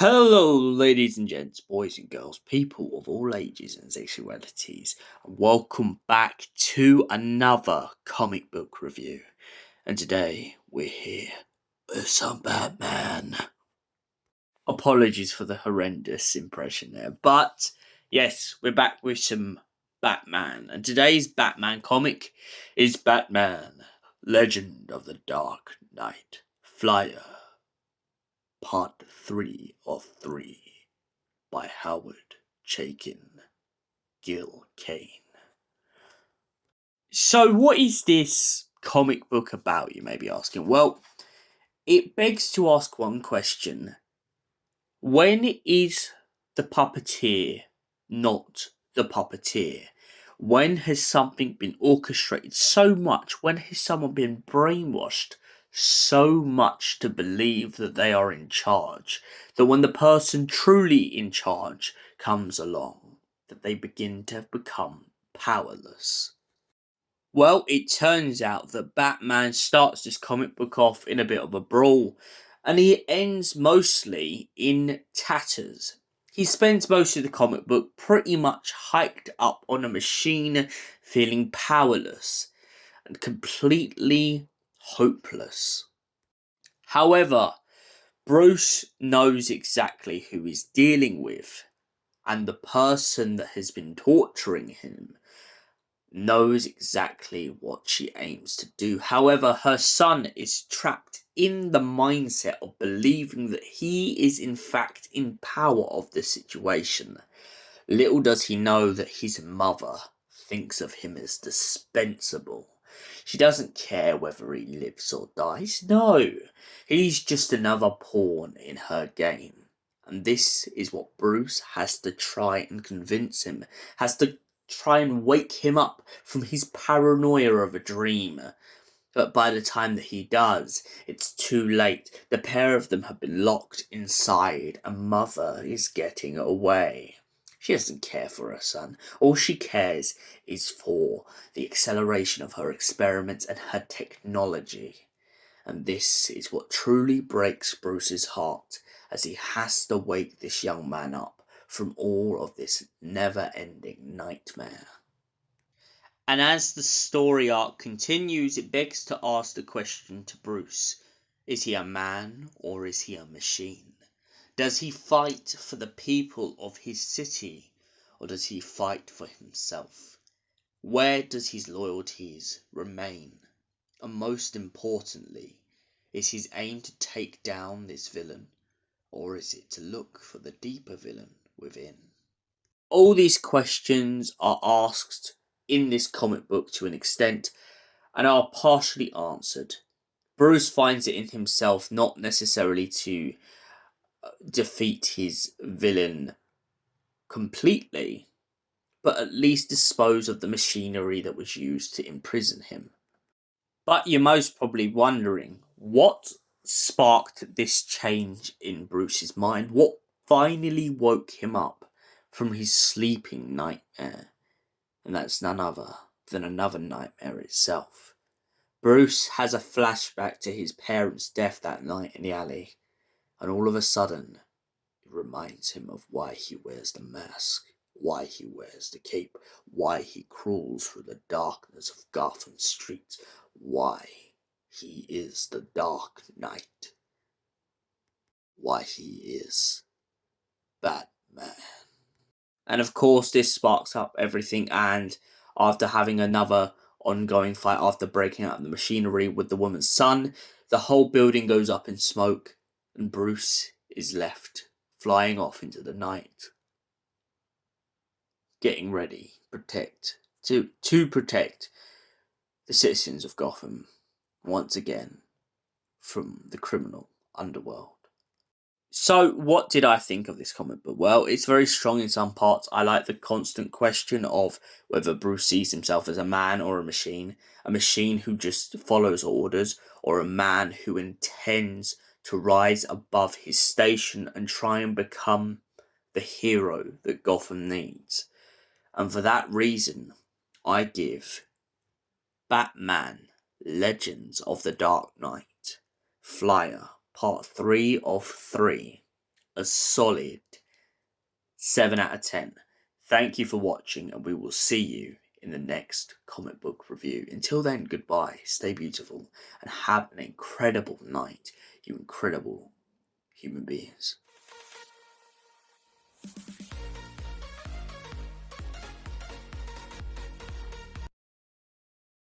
Hello, ladies and gents, boys and girls, people of all ages and sexualities, and welcome back to another comic book review. And today we're here with some Batman. Apologies for the horrendous impression there, but yes, we're back with some Batman. And today's Batman comic is Batman, Legend of the Dark Knight, Flyer, Part 3 of 3. By Howard Chaykin, Gil Kane. So what is this comic book about, you may be asking? Well, it begs to ask one question. When is the puppeteer not the puppeteer? When has something been orchestrated so much? When has someone been brainwashed so much to believe that they are in charge, that when the person truly in charge comes along, that they begin to become powerless? Well, it turns out that Batman starts this comic book off in a bit of a brawl, and he ends mostly in tatters. He spends most of the comic book pretty much hiked up on a machine, feeling powerless and completely hopeless. However, Bruce knows exactly who he's dealing with, and the person that has been torturing him knows exactly what she aims to do. However, her son is trapped in the mindset of believing that he is in fact in power of the situation. Little does he know that his mother thinks of him as dispensable. She doesn't care whether he lives or dies. No, he's just another pawn in her game. And this is what Bruce has to try and convince him, has to try and wake him up from his paranoia of a dream. But by the time that he does, it's too late. The pair of them have been locked inside, and Mother is getting away. She doesn't care for her son. All she cares is for the acceleration of her experiments and her technology. And this is what truly breaks Bruce's heart, as he has to wake this young man up from all of this never-ending nightmare. And as the story arc continues, it begs to ask the question to Bruce: is he a man or is he a machine? Does he fight for the people of his city, or does he fight for himself? Where does his loyalties remain? And most importantly, is his aim to take down this villain, or is it to look for the deeper villain within? All these questions are asked in this comic book to an extent, and are partially answered. Bruce finds it in himself not necessarily to defeat his villain completely, but at least dispose of the machinery that was used to imprison him. But you're most probably wondering, what sparked this change in Bruce's mind? What finally woke him up from his sleeping nightmare? And that's none other than another nightmare itself. Bruce has a flashback to his parents' death that night in the alley, and all of a sudden, it reminds him of why he wears the mask, why he wears the cape, why he crawls through the darkness of Gotham Street, why he is the Dark Knight, why he is Batman. And of course, this sparks up everything, and after having another ongoing fight after breaking out the machinery with the woman's son, the whole building goes up in smoke, and Bruce is left flying off into the night, getting ready to protect the citizens of Gotham once again from the criminal underworld. So, what did I think of this comic book? Well, it's very strong in some parts. I like the constant question of whether Bruce sees himself as a man or a machine who just follows orders, or a man who intends to rise above his station and try and become the hero that Gotham needs. And for that reason, I give Batman, Legends of the Dark Knight, Flyer, Part 3 of 3, a solid 7 out of 10. Thank you for watching, and we will see you in the next comic book review. Until then, goodbye, stay beautiful, and have an incredible night, you incredible human beings.